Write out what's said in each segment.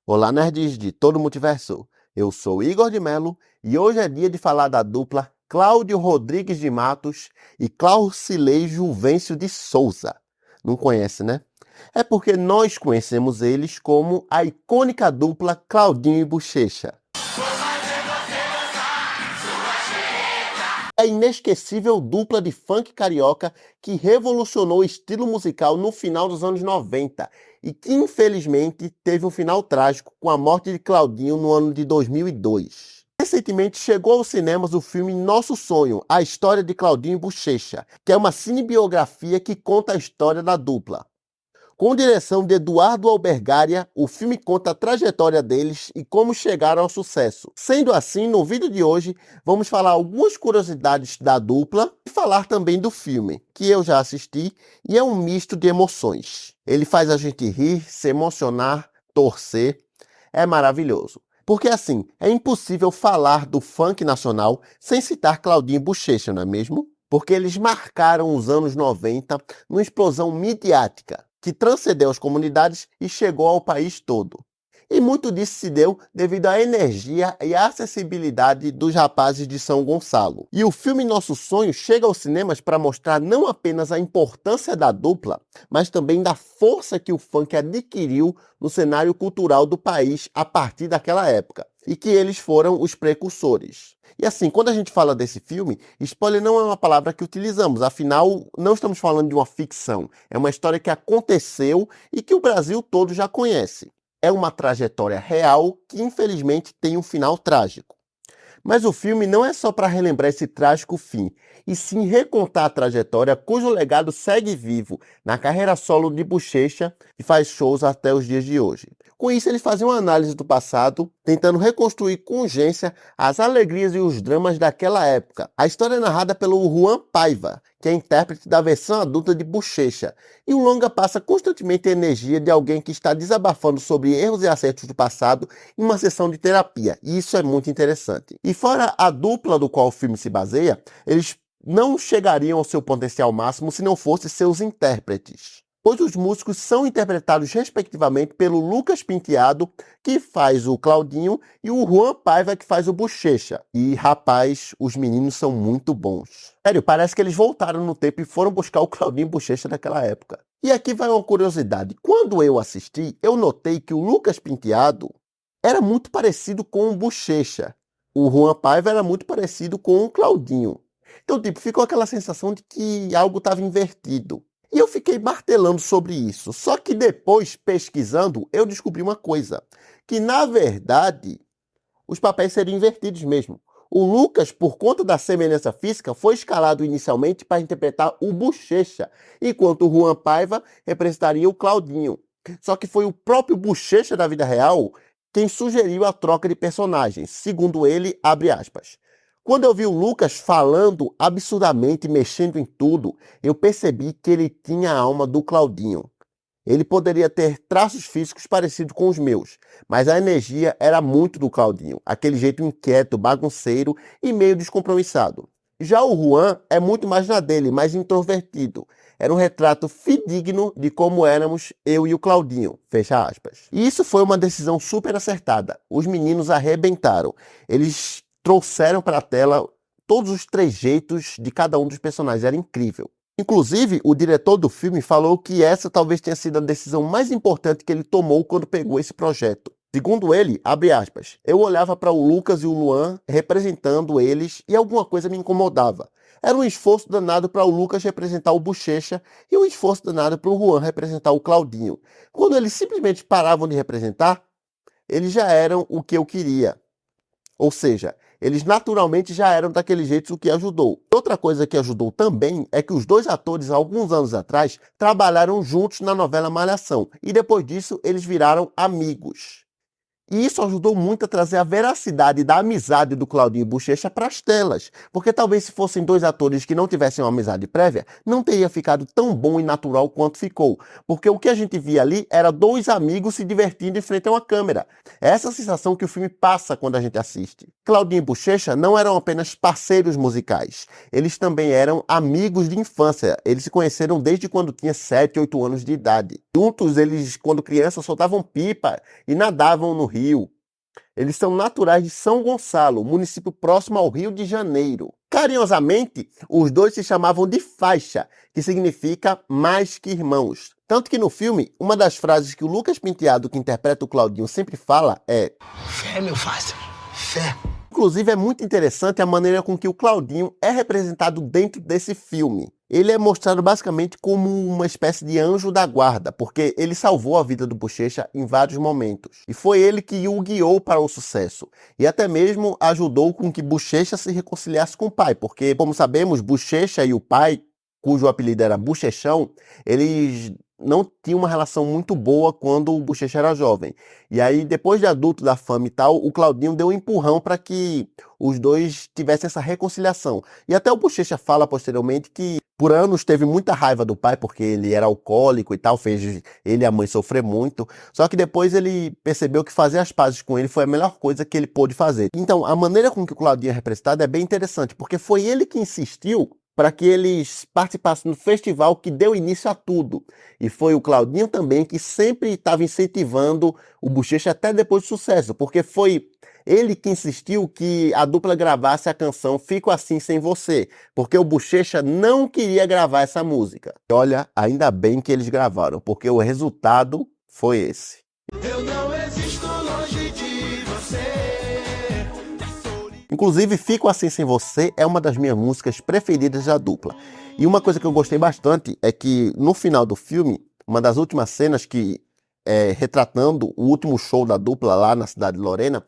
Olá, nerds de todo o multiverso. Eu sou Igor de Mello e hoje é dia de falar da dupla Cláudio Rodrigues de Matos e Claucilei Juvencio de Souza. Não conhece, né? É porque nós conhecemos eles como a icônica dupla Claudinho e Buchecha. A inesquecível dupla de funk carioca que revolucionou o estilo musical no final dos anos 90 e que infelizmente teve um final trágico com a morte de Claudinho no ano de 2002. Recentemente chegou aos cinemas o filme Nosso Sonho, a história de Claudinho e Buchecha, que é uma cinebiografia que conta a história da dupla. Com direção de Eduardo Albergaria, o filme conta a trajetória deles e como chegaram ao sucesso. Sendo assim, no vídeo de hoje, vamos falar algumas curiosidades da dupla e falar também do filme, que eu já assisti e é um misto de emoções. Ele faz a gente rir, se emocionar, torcer. É maravilhoso. Porque assim, é impossível falar do funk nacional sem citar Claudinho e Buchecha, não é mesmo? Porque eles marcaram os anos 90 numa explosão midiática que transcendeu as comunidades e chegou ao país todo. E muito disso se deu devido à energia e à acessibilidade dos rapazes de São Gonçalo. E o filme Nosso Sonho chega aos cinemas para mostrar não apenas a importância da dupla, mas também da força que o funk adquiriu no cenário cultural do país a partir daquela época. E que eles foram os precursores. E assim, quando a gente fala desse filme, spoiler não é uma palavra que utilizamos, afinal, não estamos falando de uma ficção. É uma história que aconteceu e que o Brasil todo já conhece. É uma trajetória real que, infelizmente, tem um final trágico. Mas o filme não é só para relembrar esse trágico fim, e sim recontar a trajetória cujo legado segue vivo na carreira solo de Buchecha e faz shows até os dias de hoje. Com isso, eles fazem uma análise do passado, tentando reconstruir com urgência as alegrias e os dramas daquela época. A história é narrada pelo Juan Paiva, que é intérprete da versão adulta de Buchecha, e o longa passa constantemente a energia de alguém que está desabafando sobre erros e acertos do passado em uma sessão de terapia, e isso é muito interessante. E fora a dupla do qual o filme se baseia, eles não chegariam ao seu potencial máximo se não fossem seus intérpretes, pois os músicos são interpretados respectivamente pelo Lucas Penteado, que faz o Claudinho, e o Juan Paiva, que faz o Buchecha. E, rapaz, os meninos são muito bons. Sério, parece que eles voltaram no tempo e foram buscar o Claudinho e Buchecha daquela época. E aqui vai uma curiosidade. Quando eu assisti, eu notei que o Lucas Penteado era muito parecido com o Buchecha. O Juan Paiva era muito parecido com o Claudinho. Então, tipo, ficou aquela sensação de que algo estava invertido. E eu fiquei martelando sobre isso. Só que depois, pesquisando, eu descobri uma coisa. Que, na verdade, os papéis seriam invertidos mesmo. O Lucas, por conta da semelhança física, foi escalado inicialmente para interpretar o Buchecha, enquanto o Juan Paiva representaria o Claudinho. Só que foi o próprio Buchecha da vida real quem sugeriu a troca de personagens. Segundo ele, abre aspas. Quando eu vi o Lucas falando absurdamente, mexendo em tudo, eu percebi que ele tinha a alma do Claudinho. Ele poderia ter traços físicos parecidos com os meus, mas a energia era muito do Claudinho, aquele jeito inquieto, bagunceiro e meio descompromissado. Já o Juan é muito mais na dele, mais introvertido. Era um retrato fidedigno de como éramos eu e o Claudinho, fecha aspas. E isso foi uma decisão super acertada. Os meninos arrebentaram. Eles trouxeram para a tela todos os trejeitos de cada um dos personagens. Era incrível. Inclusive, o diretor do filme falou que essa talvez tenha sido a decisão mais importante que ele tomou quando pegou esse projeto. Segundo ele, abre aspas, eu olhava para o Lucas e o Luan representando eles e alguma coisa me incomodava. Era um esforço danado para o Lucas representar o Buchecha e um esforço danado para o Juan representar o Claudinho. Quando eles simplesmente paravam de representar, eles já eram o que eu queria. Ou seja, eles naturalmente já eram daquele jeito, o que ajudou. Outra coisa que ajudou também é que os dois atores, alguns anos atrás, trabalharam juntos na novela Malhação. E depois disso, eles viraram amigos. E isso ajudou muito a trazer a veracidade da amizade do Claudinho e Buchecha para as telas. Porque talvez se fossem dois atores que não tivessem uma amizade prévia, não teria ficado tão bom e natural quanto ficou. Porque o que a gente via ali era dois amigos se divertindo em frente a uma câmera. É essa sensação que o filme passa quando a gente assiste. Claudinho e Bochecha não eram apenas parceiros musicais, eles também eram amigos de infância. Eles se conheceram desde quando tinha 7, 8 anos de idade. Juntos, eles, quando crianças, soltavam pipa e nadavam no rio. Eles são naturais de São Gonçalo, município próximo ao Rio de Janeiro. Carinhosamente, os dois se chamavam de faixa, que significa mais que irmãos. Tanto que no filme, uma das frases que o Lucas Penteado, que interpreta o Claudinho, sempre fala é: "Fé, meu fácil, fé." Inclusive, é muito interessante a maneira com que o Claudinho é representado dentro desse filme. Ele é mostrado basicamente como uma espécie de anjo da guarda, porque ele salvou a vida do Bochecha em vários momentos. E foi ele que o guiou para o sucesso. E até mesmo ajudou com que Bochecha se reconciliasse com o pai, porque, como sabemos, Bochecha e o pai, cujo apelido era Bochechão, eles não tinham uma relação muito boa quando o Bochecha era jovem. E aí, depois de adulto da fama e tal, o Claudinho deu um empurrão para que os dois tivessem essa reconciliação. E até o Bochecha fala posteriormente que por anos teve muita raiva do pai, porque ele era alcoólico e tal, fez ele e a mãe sofrer muito. Só que depois ele percebeu que fazer as pazes com ele foi a melhor coisa que ele pôde fazer. Então, a maneira com que o Claudinho é representado é bem interessante, porque foi ele que insistiu para que eles participassem no festival que deu início a tudo. E foi o Claudinho também que sempre estava incentivando o Bochecha até depois do sucesso, porque foi ele que insistiu que a dupla gravasse a canção Fico Assim Sem Você, porque o Bochecha não queria gravar essa música. E olha, ainda bem que eles gravaram, porque o resultado foi esse. Eu não existo longe de você. Inclusive, Fico Assim Sem Você é uma das minhas músicas preferidas da dupla. E uma coisa que eu gostei bastante é que no final do filme, uma das últimas cenas que retratando o último show da dupla lá na cidade de Lorena,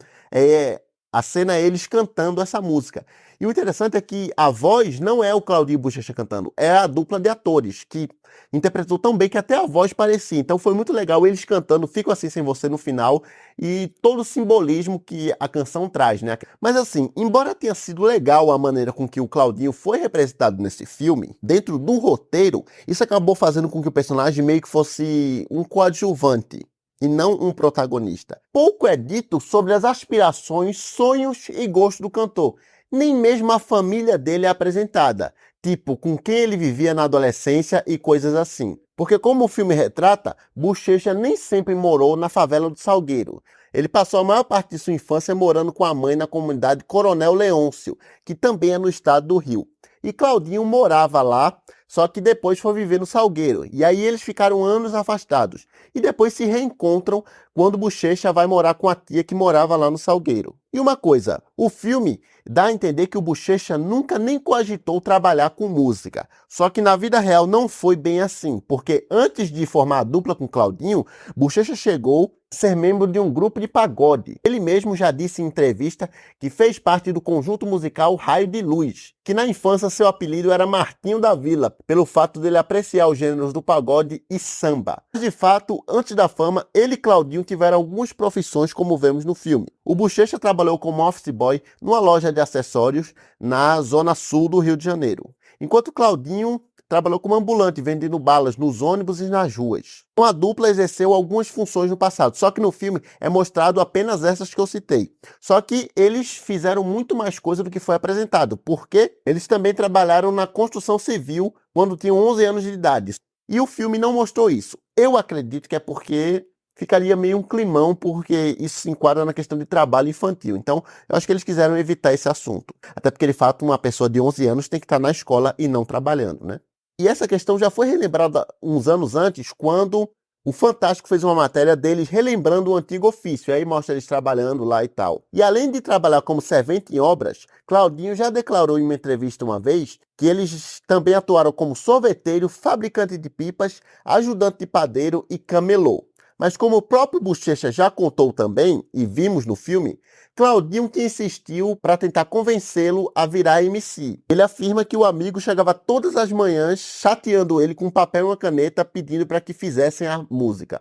a cena é eles cantando essa música. E o interessante é que a voz não é o Claudinho Bochecha cantando, é a dupla de atores, que interpretou tão bem que até a voz parecia. Então foi muito legal eles cantando Fico Assim Sem Você no final e todo o simbolismo que a canção traz, né? Mas assim, embora tenha sido legal a maneira com que o Claudinho foi representado nesse filme, dentro do roteiro, isso acabou fazendo com que o personagem meio que fosse um coadjuvante e não um protagonista. Pouco é dito sobre as aspirações, sonhos e gostos do cantor. Nem mesmo a família dele é apresentada, tipo, com quem ele vivia na adolescência e coisas assim. Porque como o filme retrata, Bochecha nem sempre morou na favela do Salgueiro. Ele passou a maior parte de sua infância morando com a mãe na comunidade Coronel Leôncio, que também é no estado do Rio. E Claudinho morava lá, só que depois foi viver no Salgueiro. E aí eles ficaram anos afastados. E depois se reencontram quando Bochecha vai morar com a tia que morava lá no Salgueiro. E uma coisa, o filme dá a entender que o Bochecha nunca nem cogitou trabalhar com música. Só que na vida real não foi bem assim, porque antes de formar a dupla com Claudinho, Bochecha chegou a ser membro de um grupo de pagode. Ele mesmo já disse em entrevista que fez parte do conjunto musical Raio de Luz, que na infância seu apelido era Martinho da Vila, pelo fato dele apreciar os gêneros do pagode e samba. Mas de fato, antes da fama, ele e Claudinho tiveram algumas profissões como vemos no filme. O Bochecha trabalhou como office boy numa loja de acessórios na zona sul do Rio de Janeiro, enquanto Claudinho trabalhou como ambulante, vendendo balas nos ônibus e nas ruas. Então a dupla exerceu algumas funções no passado, só que no filme é mostrado apenas essas que eu citei. Só que eles fizeram muito mais coisa do que foi apresentado, porque eles também trabalharam na construção civil quando tinham 11 anos de idade. E o filme não mostrou isso. Eu acredito que é porque ficaria meio um climão, porque isso se enquadra na questão de trabalho infantil. Então, eu acho que eles quiseram evitar esse assunto. Até porque, de fato, uma pessoa de 11 anos tem que estar na escola e não trabalhando, né? E essa questão já foi relembrada uns anos antes, quando o Fantástico fez uma matéria deles relembrando o antigo ofício. Aí mostra eles trabalhando lá e tal. E além de trabalhar como servente em obras, Claudinho já declarou em uma entrevista uma vez que eles também atuaram como sorveteiro, fabricante de pipas, ajudante de padeiro e camelô. Mas como o próprio Bochecha já contou também, e vimos no filme, Claudinho que insistiu para tentar convencê-lo a virar MC. Ele afirma que o amigo chegava todas as manhãs chateando ele com um papel e uma caneta pedindo para que fizessem a música.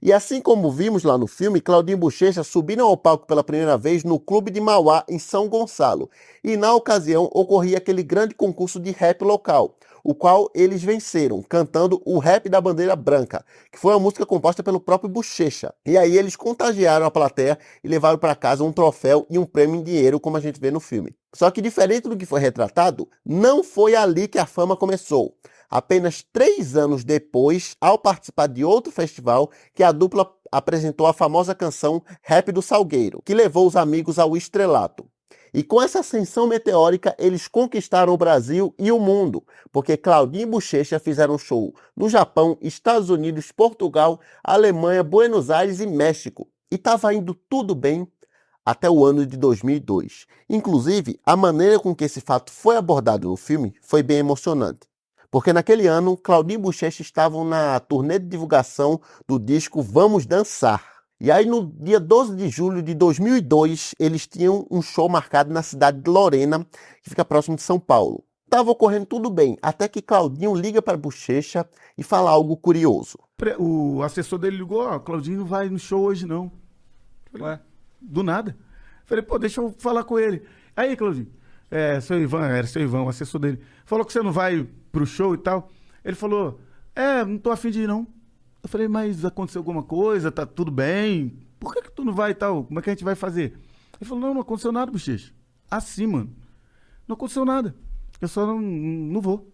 E assim como vimos lá no filme, Claudinho e Bochecha subiram ao palco pela primeira vez no Clube de Mauá, em São Gonçalo. E na ocasião ocorria aquele grande concurso de rap local. o qual eles venceram, cantando o Rap da Bandeira Branca, que foi uma música composta pelo próprio Bochecha. E aí eles contagiaram a plateia e levaram para casa um troféu e um prêmio em dinheiro, como a gente vê no filme. Só que diferente do que foi retratado, não foi ali que a fama começou. Apenas 3 anos depois, ao participar de outro festival, que a dupla apresentou a famosa canção Rap do Salgueiro, que levou os amigos ao estrelato. E com essa ascensão meteórica, eles conquistaram o Brasil e o mundo, porque Claudinho e Bochecha fizeram show no Japão, Estados Unidos, Portugal, Alemanha, Buenos Aires e México. E estava indo tudo bem até o ano de 2002. Inclusive, a maneira com que esse fato foi abordado no filme foi bem emocionante. Porque naquele ano, Claudinho e Bochecha estavam na turnê de divulgação do disco Vamos Dançar. E aí, no dia 12 de julho de 2002, eles tinham um show marcado na cidade de Lorena, que fica próximo de São Paulo. Estava ocorrendo tudo bem, até que Claudinho liga para Bochecha e fala algo curioso. O assessor dele ligou, Claudinho não vai no show hoje não. Falei, ué, do nada. Falei, pô, deixa eu falar com ele. Aí, Claudinho, seu Ivan, era seu Ivan, o assessor dele, falou que você não vai pro show e tal. Ele falou, não tô afim de ir não. Eu falei, mas aconteceu alguma coisa, tá tudo bem? Por que tu não vai e tal? Como é que a gente vai fazer? Ele falou, não aconteceu nada, Bochecha. Assim, mano. Não aconteceu nada. Eu só não vou.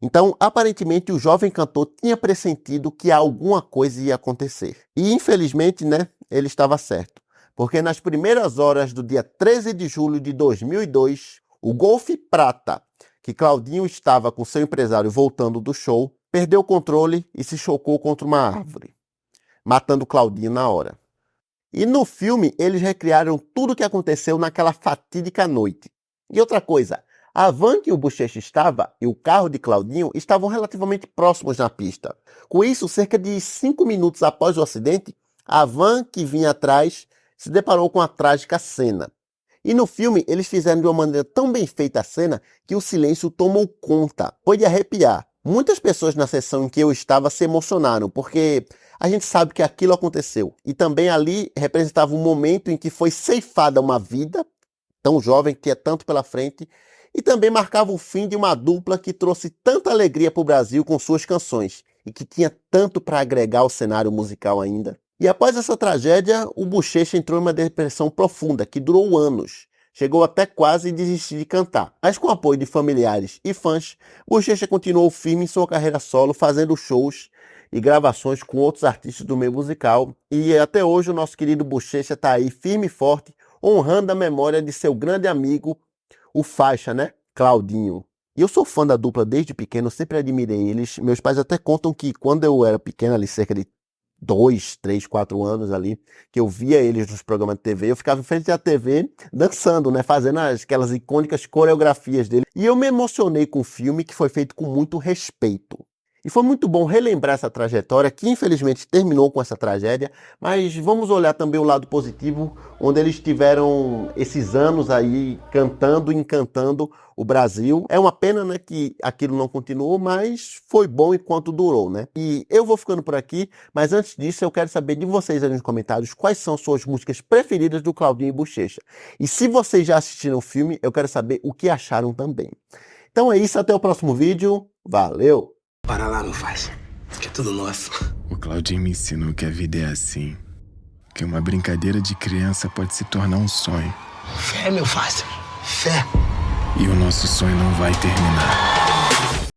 Então, aparentemente, o jovem cantor tinha pressentido que alguma coisa ia acontecer. E, infelizmente, ele estava certo. Porque nas primeiras horas do dia 13 de julho de 2002, o Golf Prata, que Claudinho estava com seu empresário voltando do show, perdeu o controle e se chocou contra uma árvore, matando Claudinho na hora. E no filme, eles recriaram tudo o que aconteceu naquela fatídica noite. E outra coisa, a van que o Bochecha estava e o carro de Claudinho estavam relativamente próximos na pista. Com isso, cerca de 5 minutos após o acidente, a van que vinha atrás se deparou com a trágica cena. E no filme, eles fizeram de uma maneira tão bem feita a cena que o silêncio tomou conta. Foi de arrepiar. Muitas pessoas na sessão em que eu estava se emocionaram, porque a gente sabe que aquilo aconteceu. E também ali representava um momento em que foi ceifada uma vida, tão jovem, que tinha tanto pela frente, e também marcava o fim de uma dupla que trouxe tanta alegria para o Brasil com suas canções, e que tinha tanto para agregar ao cenário musical ainda. E após essa tragédia, o Bochecha entrou em uma depressão profunda, que durou anos. Chegou até quase desistir de cantar. Mas com o apoio de familiares e fãs, Bochecha continuou firme em sua carreira solo, fazendo shows e gravações com outros artistas do meio musical. E até hoje o nosso querido Bochecha está aí firme e forte, honrando a memória de seu grande amigo, o faixa, Claudinho. E eu sou fã da dupla desde pequeno, sempre admirei eles. Meus pais até contam que quando eu era pequeno, ali cerca de 2, 3, 4 anos ali, que eu via eles nos programas de TV, eu ficava em frente à TV dançando, fazendo aquelas icônicas coreografias dele. E eu me emocionei com o filme, que foi feito com muito respeito. E foi muito bom relembrar essa trajetória, que infelizmente terminou com essa tragédia, mas vamos olhar também o lado positivo, onde eles tiveram esses anos aí cantando e encantando o Brasil. É uma pena, que aquilo não continuou, mas foi bom enquanto durou, E eu vou ficando por aqui, mas antes disso eu quero saber de vocês aí nos comentários quais são suas músicas preferidas do Claudinho e Bochecha. E se vocês já assistiram o filme, eu quero saber o que acharam também. Então é isso, até o próximo vídeo. Valeu! Para lá, meu faixa, que é tudo nosso. O Claudinho me ensinou que a vida é assim. Que uma brincadeira de criança pode se tornar um sonho. Fé, meu faixa, fé. E o nosso sonho não vai terminar.